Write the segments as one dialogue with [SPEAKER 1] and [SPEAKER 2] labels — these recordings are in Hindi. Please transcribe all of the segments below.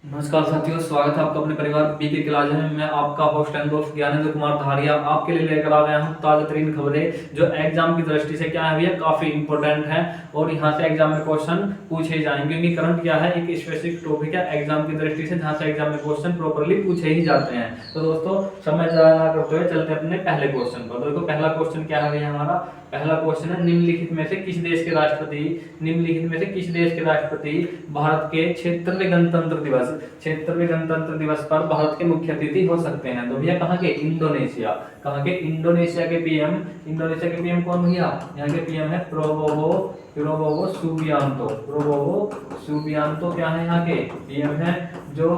[SPEAKER 1] नमस्कार साथियों, स्वागत है आपका अपने परिवार बीके क्लास में। मैं आपका होस्ट एंड दोस्त ज्ञानेंद्र कुमार धारिया आपके लिए लेकर आ गया हूं ताजा तरीन खबरें जो एग्जाम की दृष्टि से क्या है भैया काफी इंपॉर्टेंट है और यहां से एग्जाम में क्वेश्चन पूछे जाएंगे क्योंकि करंट क्या है एक स्पेसिफिक टॉपिक है एग्जाम की दृष्टि से जहां से एग्जाम में क्वेश्चन प्रॉपर्ली पूछे ही जाते हैं। तो दोस्तों समय ज़ाया ना करते हुए चलते अपने पहले क्वेश्चन पर। देखो पहला क्वेश्चन क्या है भैया हमारा, पहला क्वेश्चन है निम्नलिखित में से किस देश के राष्ट्रपति भारत के 76वें गणतंत्र दिवस पर भारत के मुख्य अतिथि हो सकते हैं। तो भैया कहाँ के, इंडोनेशिया के पीएम कौन भैया, यहाँ के पीएम है प्रोबोवो सुबियांतो क्या है यहाँ के पीएम है जो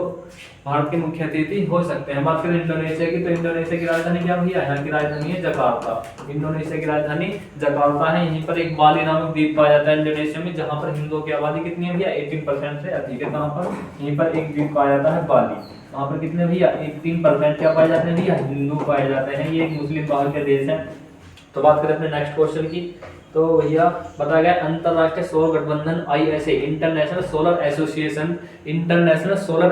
[SPEAKER 1] भारत के मुख्य अतिथि हो सकते हैं। बात करें इंडोनेशिया की, तो इंडोनेशिया की राजधानी क्या भैया, यहाँ की राजधानी है जकार्ता। इंडोनेशिया की राजधानी जकार्ता है। यहीं पर एक बाली नामक द्वीप पाया जाता है इंडोनेशिया में, जहाँ पर हिंदुओं की आबादी कितनी है भैया, 18% से अधिक है। कहाँ पर, यहीं पर एक द्वीप पाया जाता है बाली। वहाँ पर कितने भैया, 18% क्या पाए जाते हैं भैया, हिंदू पाए जाते हैं। ये एक मुस्लिम बाहर के देश है। तो बात करें अपने नेक्स्ट क्वेश्चन की, तो भैया बताया गया अंतरराष्ट्रीय सौर गठबंधन ISA इंटरनेशनल सोलर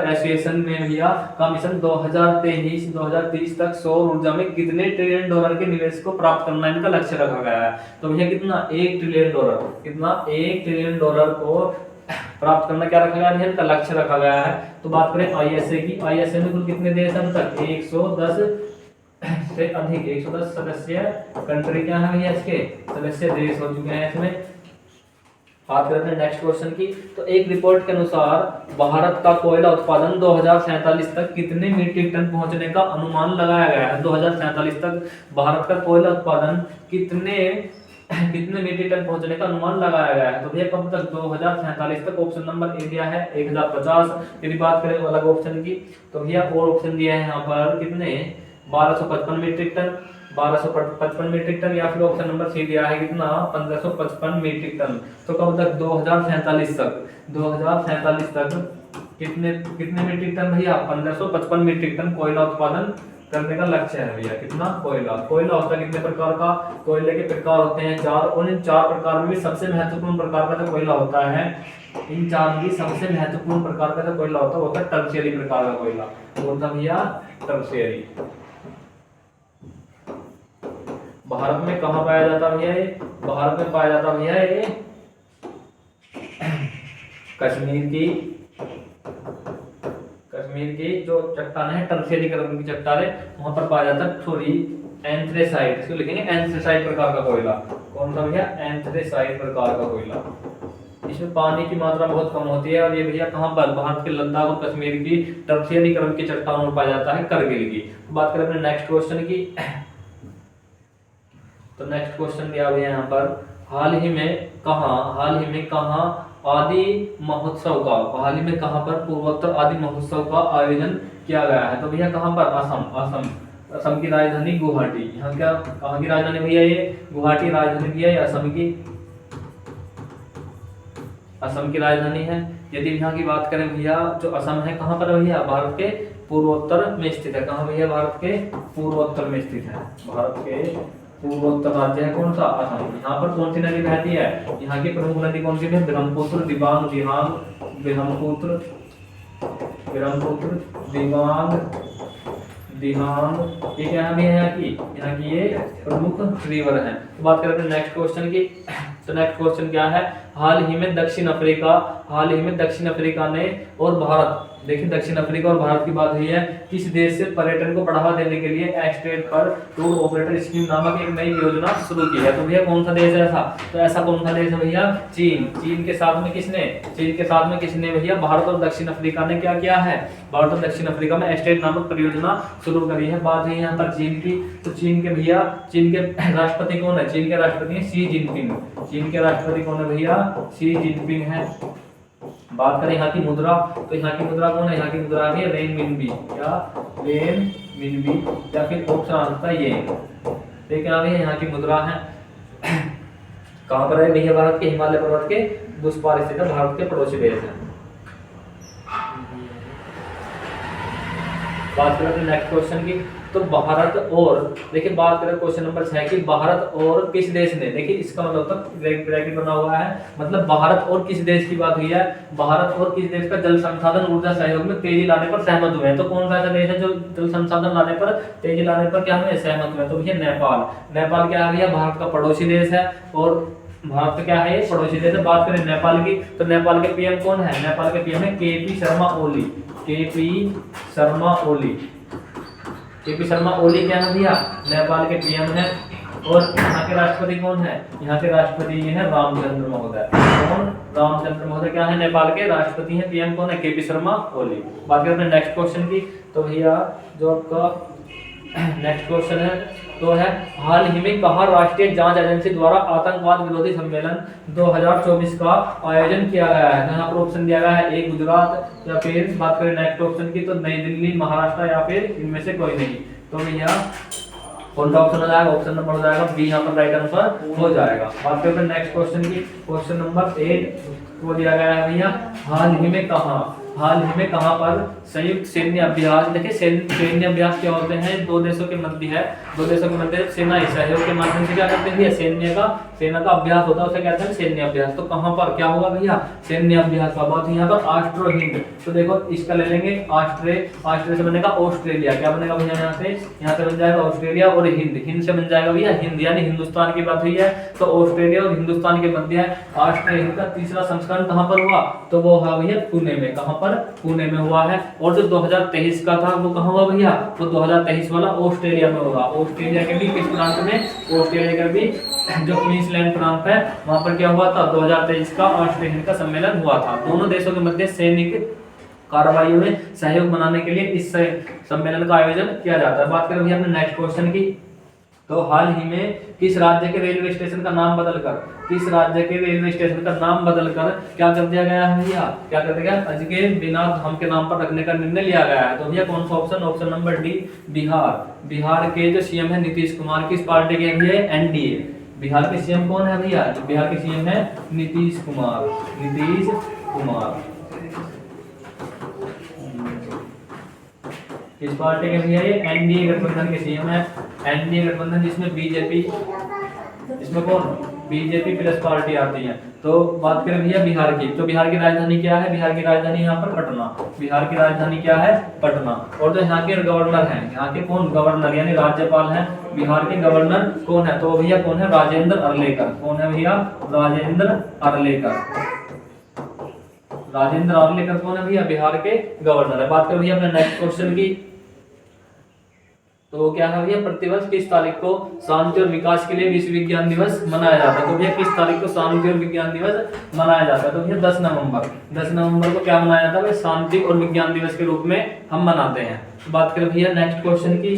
[SPEAKER 1] एसोसिएशन में भैया का मिशन 2023 तक सौर ऊर्जा में कितने ट्रिलियन डॉलर के निवेश को प्राप्त करना इनका लक्ष्य रखा गया है। तो भैया कितना, 1 ट्रिलियन डॉलर को प्राप्त करना क्या रखा गया है, इनका लक्ष्य रखा गया है। तो बात करें ISA की, ISA में कुल कितने देश हैं अब तक, 110 से अधिक 110 सदस्य कंट्री क्या है भैया, इसके सदस्य देश हो चुके हैं इसमें। बात करते हैं नेक्स्ट क्वेश्चन की, तो एक रिपोर्ट के अनुसार भारत का कोयला उत्पादन 2047 तक कितने मीट्रिक टन पहुंचने का अनुमान लगाया गया है। 2047 तक भारत का कोयला उत्पादन कितने मीट्रिक टन पहुंचने का अनुमान लगाया गया है। तो भैया कब तक, 2047 तक। ऑप्शन नंबर ए दिया है 1050। यदि बात करें अलग ऑप्शन की, तो भैया और ऑप्शन दिया है यहाँ पर कितने, 1255 मीट्रिक टन या फिर ऑप्शन नंबर सी दिया है कितना, 1555 मीट्रिक टन। तो कब तक, 2047 तक कितने मीट्रिक टन भैया, 1555 मीट्रिक टन कोयला उत्पादन करने का लक्ष्य है भैया। कितना कोयला होता है, कितने प्रकार का, कोयले के प्रकार होते हैं 4, और इन 4 प्रकार में सबसे महत्वपूर्ण प्रकार का जो कोयला होता है, इन 4 में सबसे महत्वपूर्ण प्रकार का जो कोयला होता है टर्शियरी प्रकार का कोयला, बोलता भैया टर्शियरी। भारत में कहाँ पाया जाता भैया ये, भारत में पाया जाता भैया ये कश्मीर की जो चट्टान है टर्शियरी क्रम की चट्टान है, वहां पर पाया जाता है थोड़ी एंथ्रेसाइट, इसको लिखेंगे एंथ्रेसाइट प्रकार का कोयला। कौन सा भैया, एंथ्रेसाइट प्रकार का कोयला। इसमें पानी की मात्रा बहुत कम होती है और ये भैया कहाँ पर, भारत के लद्दाख और कश्मीर की टर्शियरी क्रम की चट्टानों में पाया जाता है, करगिल की। बात करें अपने नेक्स्ट क्वेश्चन की, तो नेक्स्ट क्वेश्चन दिया हुआ है यहाँ पर, हाल ही में कहाँ आदि महोत्सव का, पूर्वोत्तर आदि महोत्सव का आयोजन किया गया है। तो भैया कहाँ पर, असम की राजधानी गुवाहाटी। यहाँ क्या, कहाँ की राजधानी भैया, ये गुवाहाटी राजधानी भैया, ये असम की राजधानी है। यदि यहाँ की बात करें भैया, जो असम है कहाँ पर भैया, भारत के पूर्वोत्तर में स्थित है। कहाँ भैया, भारत के पूर्वोत्तर में स्थित है। भारत के पूर्वोत्तर राज्य है कौन सा, असम। यहाँ पर कौन सी नदी बहती है, यहाँ की प्रमुख नदी कौन सी है, ब्रह्मपुत्र, दिबांग, दिहांग, ये क्या है यहाँ की ये प्रमुख रिवर है। तो बात करते हैं नेक्स्ट क्वेश्चन की, तो नेक्स्ट क्वेश्चन क्या है, हाल ही में दक्षिण अफ्रीका ने और भारत, देखिए दक्षिण अफ्रीका और भारत की बात हुई है, किस देश से पर्यटन को बढ़ावा देने के लिए एक्सटेट पर टूर ऑपरेटर स्कीम नामक एक नई योजना शुरू की है। तो भैया कौन सा देश है ऐसा, तो ऐसा कौन सा देश है भैया, चीन के साथ में किसने भैया, भारत और दक्षिण अफ्रीका ने क्या किया है, भारत और दक्षिण अफ्रीका में एक्सटेट नामक परियोजना शुरू करी है। बात है यहाँ पर चीन की, तो चीन के राष्ट्रपति कौन है, चीन के राष्ट्रपति है शी जिनपिंग। चीन के राष्ट्रपति कौन है भैया, शी जिनपिंग है। बात करें यहाँ की मुद्रा, तो यहाँ की मुद्रा कौन है, यहाँ की मुद्रा है रेनमिनबी, क्या रेनमिनबी, या फिर ऑप्शन आता है ये, लेकिन अभी यहाँ की मुद्रा है। कहाँ पर है भैया, भारत के हिमालय पर्वत के उस पार स्थित है, भारत के पड़ोसी देश है। बात करें नेक्स्ट क्वेश्चन की, तो भारत और, देखिए बात करें क्वेश्चन नंबर 6 की, भारत और किस देश ने, देखिए इसका मतलब तो ब्रैकेट बना हुआ है, मतलब भारत और किस देश की बात हुई है, भारत और किस देश का जल संसाधन ऊर्जा सहयोग में तेजी लाने पर सहमत हुए हैं। तो कौन सा ऐसा देश है जो जल संसाधन लाने पर, तेजी लाने पर क्या हुए, सहमत हुए? तो भैया नेपाल। नेपाल क्या है भैया, भारत का पड़ोसी देश है, और भारत क्या है, ये पड़ोसी देश है। बात करें नेपाल की, तो नेपाल के पीएम कौन है, नेपाल के पीएम है KP Sharma Oli, KP Sharma Oli. KP Sharma Oli क्या है भैया, नेपाल के पीएम है। और यहाँ के राष्ट्रपति कौन है, यहाँ के राष्ट्रपति ये है रामचंद्र महोदय। कौन, रामचंद्र महोदय क्या है, नेपाल के राष्ट्रपति हैं। पीएम कौन है, केपी शर्मा ओली। बात करते हैं नेक्स्ट क्वेश्चन की, तो भैया जो आपका नेक्स्ट क्वेश्चन है तो है, हाल ही में कहाँ राष्ट्रीय जांच एजेंसी द्वारा आतंकवाद विरोधी सम्मेलन 2024 का आयोजन किया गया है? यहाँ पर ऑप्शन दिया गया है, एक गुजरात, या फिर बात करें नेक्स्ट ऑप्शन की तो नई दिल्ली, महाराष्ट्र, या फिर इनमें से कोई नहीं। तो भैया कौन सा ऑप्शन हो जाएगा, ऑप्शन नंबर हो जाएगा बी, यहाँ पर राइट आंसर हो जाएगा। बात करते हैं नेक्स्ट क्वेश्चन की, क्वेश्चन नंबर 8 वो दिया गया है भैया, हाल ही में कहाँ पर संयुक्त सैन्य अभ्यास, देखिए सैन्य अभ्यास क्या होते हैं, दो देशों के मध्य है, दो देशों के मध्य सेना सहयोग के माध्यम से क्या करते हैं, सेना का अभ्यास होता है, उसे कहते हैं सैन्य अभ्यास। तो कहाँ पर क्या होगा भैया, सैन्य अभ्यास का बात यहाँ पर ऑस्ट्रो हिंद। तो देखो इसका ले लेंगे ऑस्ट्रे से बनेगा ऑस्ट्रेलिया, क्या बनेगा भैया, यहाँ से बन जाएगा ऑस्ट्रेलिया, और हिंद से बन जाएगा भैया हिंद, यानी हिंदुस्तान की बात हुई है, तो ऑस्ट्रेलिया और हिंदुस्तान के मध्य है। ऑस्ट्रे हिंद का तीसरा संस्करण कहाँ पर हुआ, तो वो हुआ भैया पुणे में। कहाँ पर, पुणे में हुआ है। और जो 2023 का था वो कहाँ हुआ भैया, वो 2023 वाला ऑस्ट्रेलिया में होगा। ऑस्ट्रेलिया के भी किस प्रांत में, ऑस्ट्रेलिया का भी जो क्वींसलैंड प्रांत है वहां पर क्या हुआ था, 2023 का ऑस्ट्रेलिया का सम्मेलन हुआ था। दोनों देशों के मध्य सैनिक कार्रवाइयों में सहयोग बनाने के लिए इस सम्मेलन का आयोजन किया जाता है। बात करें भैया अपने नेक्स्ट क्वेश्चन की, तो हाल ही में किस राज्य के रेलवे स्टेशन का नाम बदलकर, किस राज्य के रेलवे स्टेशन का नाम बदलकर क्या कर दिया गया है भैया, क्या कर दिया गया, अजय बिना धाम के नाम पर रखने का निर्णय लिया गया है? तो भैया कौन सा option, option number D, Bihar. Bihar के जो सीएम है नीतीश कुमार, किस पार्टी के हैं, एनडीए। बिहार के सीएम कौन है भैया, बिहार के सीएम है नीतीश कुमार, नीतीश कुमार। किस पार्टी के भैया, ये एनडीए गठबंधन के सीएम है। एनडीए गठबंधन जिसमें बीजेपी, इसमें कौन, बीजेपी प्लस पार्टी आती है। तो बात करें भैया बिहार की, तो बिहार की राजधानी क्या है, बिहार की राजधानी यहाँ पर पटना। बिहार की राजधानी क्या है, पटना। और जो यहाँ के गवर्नर हैं, यहाँ के कौन, गवर्नर यानी राज्यपाल हैं, बिहार के गवर्नर कौन है, तो भैया कौन है, राजेंद्र अर्लेकर। कौन है भैया, राजेंद्र अर्लेकर। राजेंद्र अर्लेकर कौन है भैया, बिहार के गवर्नर है। बात करें भैया अपने नेक्स्ट क्वेश्चन की, तो क्या है भैया, प्रतिवर्ष किस तारीख को शांति और विकास के लिए विश्व विज्ञान दिवस मनाया जाता है? तो भैया किस तारीख को शांति और विज्ञान दिवस मनाया जाता है? तो भैया 10 नवंबर। 10 नवंबर को क्या मनाया जाता है, शांति और विज्ञान दिवस के रूप में हम मनाते हैं। तो बात करें भैया नेक्स्ट क्वेश्चन की,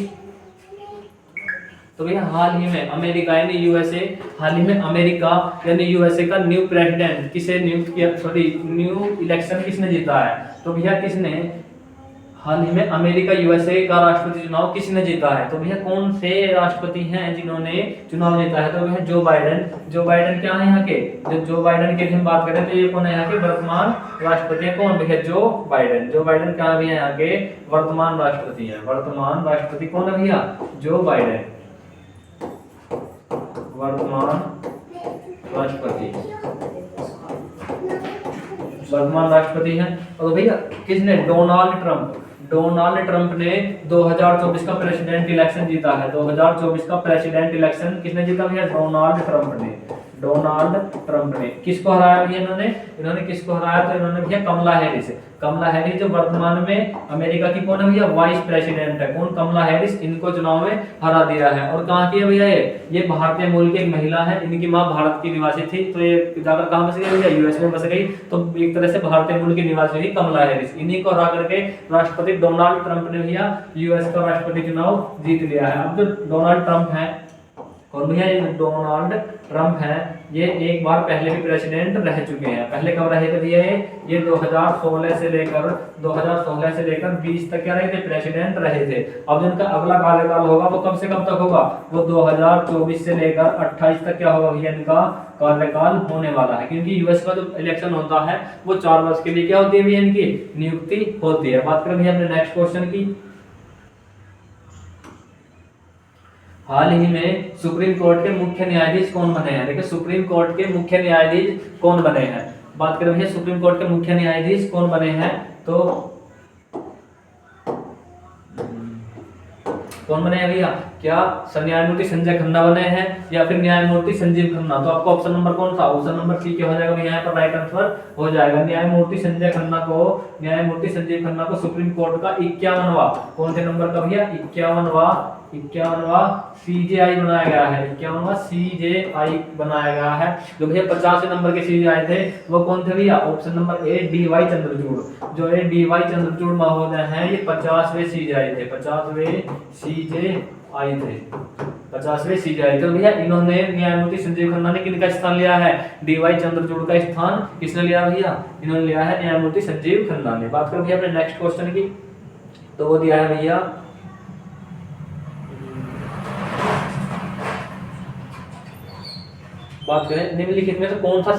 [SPEAKER 1] तो भैया हाल ही में अमेरिका यानी यूएसए, हाल ही में अमेरिका यानी यूएसए का न्यू प्रेसिडेंट किसे नियुक्त किया, सॉरी न्यू इलेक्शन किसने जीता है? तो भैया किसने, हाल ही में अमेरिका यूएसए का राष्ट्रपति चुनाव किसने जीता है? तो भैया कौन से राष्ट्रपति हैं जिन्होंने चुनाव जीता है? तो भैया जो बाइडेन। जो बाइडेन क्या है यहाँ के, जो बाइडेन की हम बात करें तो ये कौन है यहाँ के वर्तमान राष्ट्रपति है, कौन भैया, जो बाइडेन। जो बाइडेन क्या है यहाँ के वर्तमान राष्ट्रपति है। वर्तमान राष्ट्रपति कौन है भैया, जो बाइडेन, वर्तमान राष्ट्रपति, वर्तमान राष्ट्रपति हैं। और भैया किसने, डोनाल्ड ट्रंप ने 2024 का प्रेसिडेंट इलेक्शन जीता है। 2024 का प्रेसिडेंट इलेक्शन किसने जीता भैया, डोनाल्ड ट्रंप ने। किसको हराया भैया इन्होंने किसको हराया, तो इन्होंने भैया कमला हैरिस जो वर्तमान में अमेरिका की कौन है भैया, वाइस प्रेसिडेंट है। कौन, कमला हैरिस, इनको चुनाव में हरा दिया है। और कहाँ की है भैया, ये भारतीय मूल की एक महिला है, इनकी माँ भारत की निवासी थी, तो ये जाकर कहाँ बस गई भैया, यूएस में बस गई। तो एक तरह से भारतीय मूल की निवासी हुई कमला हैरिस। इन्हीं को हरा करके राष्ट्रपति डोनाल्ड ट्रंप ने भैया यूएस का राष्ट्रपति चुनाव जीत लिया है। अब जो डोनाल्ड ट्रंप है, और भैया ये डोनाल्ड ट्रंप हैं, ये एक बार पहले भी प्रेसिडेंट रह चुके हैं। पहले कब रहे थे भैया, ये 2016 से लेकर 20 तक क्या रहे थे, प्रेसिडेंट रहे थे। अब जिनका अगला कार्यकाल होगा वो कब से कब तक होगा, वो 2024 से लेकर 28 तक क्या होगा भैया, इनका कार्यकाल होने वाला है। क्योंकि यूएस का जो इलेक्शन होता है वो 4 वर्ष के लिए क्या होती है भैया, इनकी नियुक्ति होती है। बात करें भैया अपने नेक्स्ट क्वेश्चन की, हाल ही में सुप्रीम कोर्ट के मुख्य न्यायाधीश कौन बने हैं? देखिए सुप्रीम कोर्ट के मुख्य न्यायाधीश कौन बने हैं? बात करें भैया सुप्रीम कोर्ट के मुख्य न्यायाधीश कौन बने हैं, तो कौन बने हैं भैया? क्या न्यायमूर्ति संजय खन्ना बने हैं या फिर न्यायमूर्ति संजीव खन्ना? तो आपको ऑप्शन नंबर कौन सा? ऑप्शन नंबर सी क्या हो जाएगा यहाँ पर राइट आंसर हो जाएगा। न्यायमूर्ति संजय खन्ना को, न्यायमूर्ति संजीव खन्ना को सुप्रीम कोर्ट का 51वां, कौन से नंबर का भैया? 51वां सीजेआई बनाया गया है। 51वां सीजेआई बनाया गया है। जो भैया 50 नंबर के सीजेआई थे वो कौन थे भैया? Option number A DY Chandrachud. जो ये डीवाई चंद्रचूड़ महोदय हैं ये 50वें सीजेआई थे, 50वें सीजेआई थे, 50वें सीजेआई थे। भैया इन्होंने, न्यायमूर्ति संजीव खन्ना ने किनका स्थान लिया है? डीवाई चंद्रचूड़ का स्थान किसने लिया भैया? इन्होंने लिया है न्यायमूर्ति संजीव खन्ना ने। बात करें भैया अपने नेक्स्ट क्वेश्चन की, तो वो दिया है भैया बात करें निम्नलिखित में से कौन सा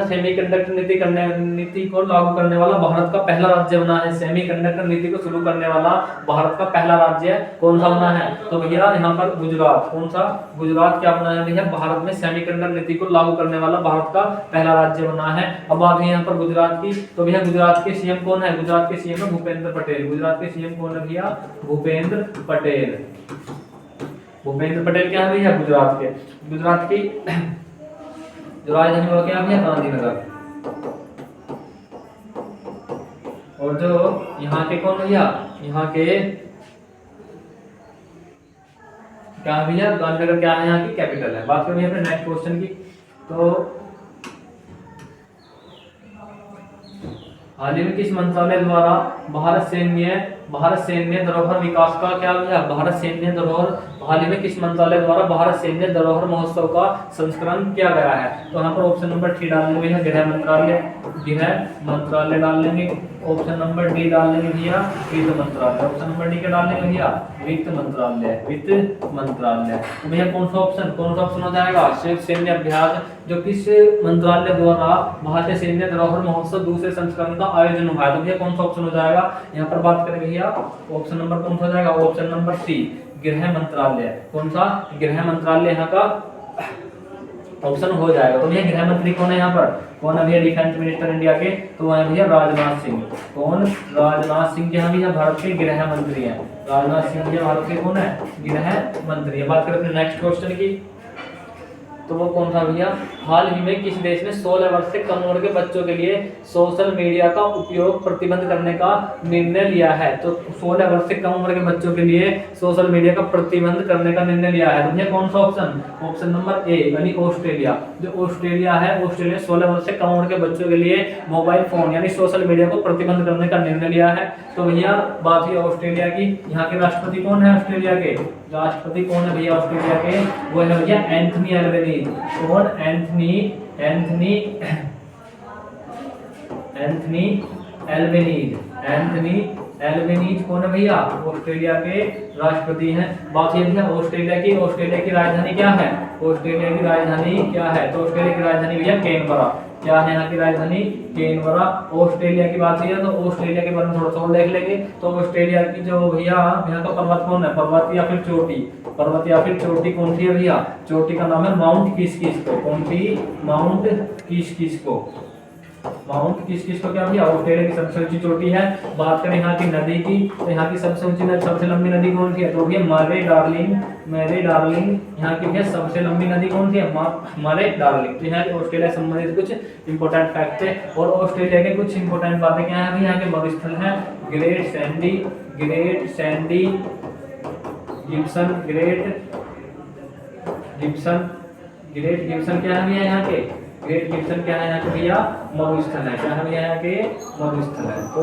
[SPEAKER 1] सेमीकंडक्टर नीति को लागू करने वाला भारत का पहला राज्य बना है? सेमीकंडक्टर नीति को शुरू करने वाला भारत का पहला राज्य कौन सा बना है? तो भैया यहाँ पर गुजरात। कौन सा? गुजरात क्या बना है भैया? भारत में सेमीकंडक्टर नीति को लागू करने वाला भारत का पहला राज्य बना है। अब बात है यहाँ पर गुजरात की, तो भैया गुजरात के सीएम कौन है? गुजरात के सीएम है भूपेंद्र पटेल। गुजरात के सीएम कौन है भैया? भूपेंद्र पटेल। भूपेंद्र पटेल क्या है भैया? गुजरात के। गुजरात की जो राजधानी वो क्या है भैया? गांधीनगर। और जो यहाँ के कौन भैया? यहाँ के क्या है भैया? गांधीनगर क्या है? यहाँ की कैपिटल है। बात करें अपने नेक्स्ट क्वेश्चन की, तो हाल ही में किस मंत्रालय द्वारा भारत सैन्य धरोहर विकास का क्या भैया? भारत सैन्य धरोहर, हाल ही में किस मंत्रालय द्वारा भारत सैन्य धरोहर महोत्सव का संस्करण किया गया है? तो यहाँ पर ऑप्शन नंबर डी डाल लेंगे भैया गृह मंत्रालय डाल लेंगे। ऑप्शन नंबर डी डाल लेंगे भैया वित्त मंत्रालय। ऑप्शन नंबर डी का डाल लेंगे भैया वित्त मंत्रालय। तो भैया कौन सा ऑप्शन हो जाएगा? सैन्य अभ्यास, जो किस मंत्रालय द्वारा भारतीय सैन्य धरोहर महोत्सव दूसरे संस्करण का आयोजन हुआ है? तो भैया कौन सा ऑप्शन हो जाएगा? यहाँ पर बात करें भैया ऑप्शन नंबर कौन सा हो जाएगा? ऑप्शन नंबर सी गृह मंत्रालय। कौन सा? गृह मंत्रालय यहाँ का ऑप्शन हो जाएगा। तो भैया गृह मंत्री कौन है यहाँ पर? कौन है भैया डिफेंस मिनिस्टर इंडिया के? तो वह है भैया राजनाथ सिंह। कौन? राजनाथ सिंह यहाँ भैया भारत के गृह मंत्री हैं। राजनाथ सिंह भैया भारत के कौन है? गृह मंत्री है। बात करें नेक्स्ट क्वेश्चन की, तो वो कौन था भैया? हाल ही में किस देश ने 16 वर्ष से कम उम्र के बच्चों के लिए सोशल मीडिया का उपयोग प्रतिबंध करने का निर्णय लिया है? तो 16 वर्ष से कम उम्र के बच्चों के लिए सोशल मीडिया का प्रतिबंध करने का निर्णय लिया है। तो भैया कौन सा ऑप्शन? ऑप्शन नंबर ए यानी ऑस्ट्रेलिया। जो ऑस्ट्रेलिया है, ऑस्ट्रेलिया 16 वर्ष से कम उम्र के बच्चों के लिए मोबाइल फोन यानी सोशल मीडिया को प्रतिबंध करने का निर्णय लिया है। तो भैया बात हुई ऑस्ट्रेलिया की। यहाँ के राष्ट्रपति कौन है ऑस्ट्रेलिया के? राष्ट्रपति कौन है भैया ऑस्ट्रेलिया के? वो है भैया एंथनी एल्बनीज। कौन? एंथनी एल्बनीज कौन है भैया? ऑस्ट्रेलिया के राष्ट्रपति हैं। बात ये भैया ऑस्ट्रेलिया की राजधानी क्या है? ऑस्ट्रेलिया की राजधानी क्या है? तो ऑस्ट्रेलिया की राजधानी भैया कैनबरा। क्या है यहाँ की राजधानी? कैनबरा। ऑस्ट्रेलिया की बात है तो ऑस्ट्रेलिया के बारे में थोड़ा सा और देख लेंगे। तो ऑस्ट्रेलिया की जो भैया यहाँ का पर्वत कौन है? पर्वत या फिर चोटी कौन सी है भैया? चोटी का नाम है माउंट किसकिसको। कौन सी? माउंट किसकिसको। माउंट किसकिसको क्या भैया? ऑस्ट्रेलिया की सबसे ऊंची चोटी है। बात करें यहाँ की नदी की, तो यहाँ की सबसे ऊंची नदी, सबसे लंबी नदी कौन सी है? तो भैया मरे डार्लिंग। यहाँ की भैया सबसे लंबी नदी कौन सी है? मरे डार्लिंग। तो यहाँ ऑस्ट्रेलिया संबंधित कुछ इंपोर्टेंट फैक्ट है। और ऑस्ट्रेलिया के कुछ इंपोर्टेंट बातें क्या है? यहाँ के मरुस्थल है ग्रेट सैंडी गिब्सन क्या है भैया यहाँ के? ग्रेट गिब्सन क्या है यहाँ के भैया? मरुस्थल है। क्या है भैया यहाँ के? मरुस्थल है। तो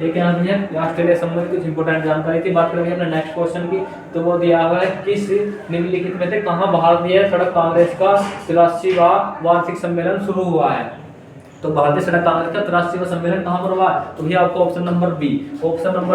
[SPEAKER 1] ये क्या है भैया? ऑस्ट्रेलिया संबंधित कुछ इंपोर्टेंट जानकारी थी। बात करेंगे अपने नेक्स्ट क्वेश्चन की, तो वो दिया हुआ है किस निम्नलिखित में से कहाँ भारतीय सड़क कांग्रेस का 83वां वार्षिक सम्मेलन शुरू हुआ है? तो भारतीय सड़क कांग्रेस का 83वां सम्मेलन कहाँ पर हुआ? तो भैया आपको ऑप्शन नंबर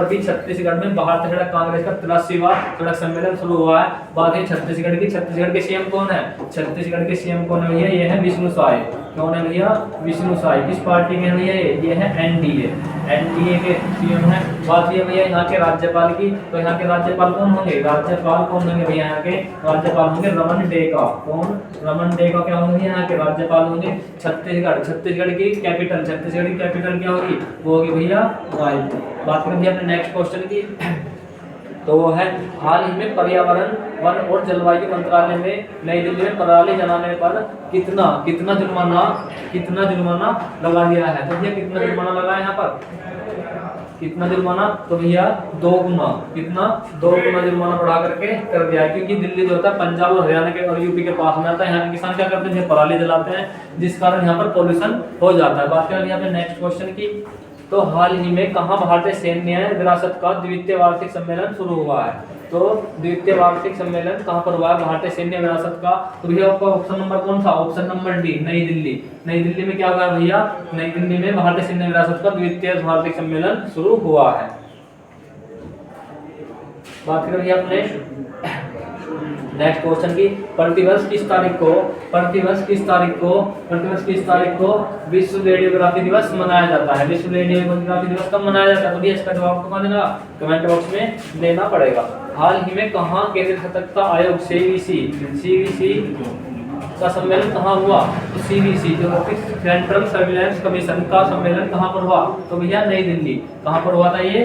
[SPEAKER 1] बी छत्तीसगढ़ में भारतीय सड़क कांग्रेस का 83वां सड़क सम्मेलन शुरू हुआ है। बात है छत्तीसगढ़ के सीएम कौन है? छत्तीसगढ़ के सीएम कौन है भैया? ये है विष्णु साय। कौन है भैया? विष्णु साई। किस पार्टी के हैं भैया? ये है एनडीए, एनडीए के सीएम है। बात ये भैया यहाँ के राज्यपाल की, तो यहाँ के राज्यपाल कौन होंगे? राज्यपाल कौन होंगे भैया? यहाँ के राज्यपाल होंगे रमन डेका। कौन? रमन डेका क्या होंगे यहाँ के राज्यपाल होंगे? छत्तीसगढ़, छत्तीसगढ़ की कैपिटल, छत्तीसगढ़ की कैपिटल क्या होगी? वो होगी भैया रायपुर। बात करें भैया अपने नेक्स्ट क्वेश्चन की, तो वो है हाल ही में पर्यावरण वन और जलवायु मंत्रालय ने नई दिल्ली में पराली जलाने पर कितना जुर्माना लगा दिया है? तो भैया कितना जुर्माना लगा है यहाँ पर? कितना जुर्माना? तो भैया 2 गुना। कितना? 2 गुना जुर्माना बढ़ा करके कर दिया है, क्योंकि दिल्ली जो होता है पंजाब और हरियाणा के और यूपी के पास में आता है। यहाँ के किसान क्या करते हैं? पराली जलाते हैं, जिस कारण यहाँ पर पॉल्यूशन हो जाता है। बात करें यहाँ पे नेक्स्ट क्वेश्चन की, तो हाल ही में कहाँ भारतीय सैन्य विरासत का द्वितीय वार्षिक सम्मेलन शुरू हुआ है? तो द्वितीय वार्षिक सम्मेलन कहाँ पर हुआ है भारतीय सैन्य विरासत का? तो भैया आपका ऑप्शन नंबर कौन था? ऑप्शन नंबर डी, नई दिल्ली। नई दिल्ली में क्या हुआ भैया? नई दिल्ली में भारतीय सैन्य विरासत का द्वितीय वार्षिक सम्मेलन शुरू हुआ है। बात करें भैया अपने नेक्स्ट क्वेश्चन की, प्रतिवर्ष किस तारीख को विश्व रेडियोग्राफी दिवस मनाया जाता है? विश्व रेडियोग्राफी दिवस कब मनाया जाता है? तो भैया इसका जवाब कहाँ देना? कमेंट बॉक्स में देना पड़ेगा। हाल ही में कहाँ केंद्रीय सतर्कता आयोग सीवीसी का सम्मेलन कहाँ हुआ? तो सीवीसी जो सेंट्रल सर्विलांस कमीशन का सम्मेलन कहाँ पर हुआ? तो भैया नई दिल्ली। कहाँ पर हुआ था ये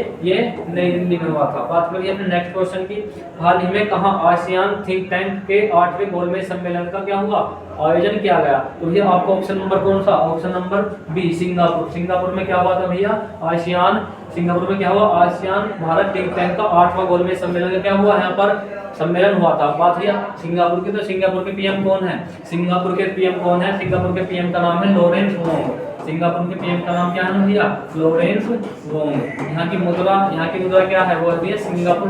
[SPEAKER 1] नई दिल्ली में हुआ था। बात करिए अपने नेक्स्ट क्वेश्चन की, हाल ही में कहाँ आसियान थिंक टैंक के 8वें गोलमेज सम्मेलन का क्या हुआ? आयोजन किया गया? तो भैया आपका ऑप्शन नंबर कौन सा? Option number B, Singapore. Singapore में क्या हुआ था भैया? सिंगापुर में क्या हुआ? आसियान भारत थिंक टैंक का 8वां गोलमेज सम्मेलन का क्या हुआ? यहाँ पर सम्मेलन हुआ था। बात भैया सिंगापुर की, तो सिंगापुर के पीएम कौन है? सिंगापुर के पीएम का नाम है लॉरेंस वोंग। सिंगापुर के पीएम का नाम क्या है भैया? Lawrence Wong. यहाँ की मुद्रा क्या है? वो है सिंगापुर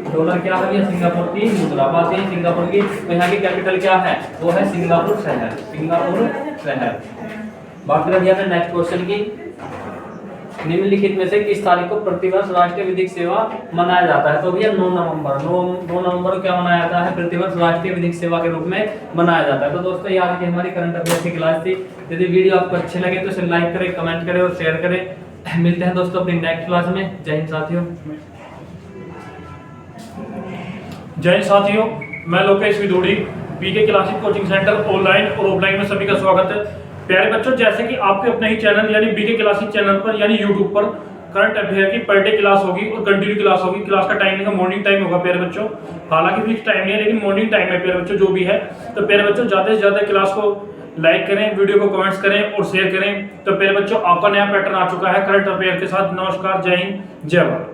[SPEAKER 1] डॉलर क्या है भैया? सिंगापुर की मुद्रा। बात है सिंगापुर की, तो यहाँ की कैपिटल क्या है? वो है सिंगापुर शहर। बात करें भैया नेक्स्ट क्वेश्चन की, निम्नलिखित में से किस तारीख को प्रतिवर्ष राष्ट्रीय विधिक सेवा मनाया जाता है? तो भैया 9 नवंबर क्या मनाया जाता है? प्रतिवर्ष राष्ट्रीय विधिक सेवा के रूप में मनाया जाता है। तो दोस्तों ये आज की हमारी करंट अफेयर्स की क्लास थी। यदि वीडियो आपको अच्छे लगे तो इसे लाइक करें, कमेंट करें और शेयर करें। मिलते हैं दोस्तों अपनी नेक्स्ट क्लास में। जय हिंद साथियों, मैं Lokesh Vidodi, BK classic coaching centre online और ऑफलाइन में सभी का स्वागत है। प्यारे बच्चों, जैसे कि आपके अपने ही चैनल यानी बीके क्लासिक चैनल पर यानी यूट्यूब पर करंट अफेयर की पर डे क्लास होगी और कंटिन्यू क्लास होगी। क्लास का टाइमिंग का मॉर्निंग टाइम होगा प्यारे बच्चों, हालांकि फिक्स टाइम नहीं है लेकिन मॉर्निंग टाइम है प्यारे बच्चों जो भी है। तो प्यारे बच्चों ज़्यादा से ज़्यादा क्लास को लाइक करें, वीडियो को कमेंट्स करें और शेयर करें। तो प्यारे बच्चों आपका नया पैटर्न आ चुका है करंट अफेयर के साथ। नमस्कार, जय हिंद, जय भारत।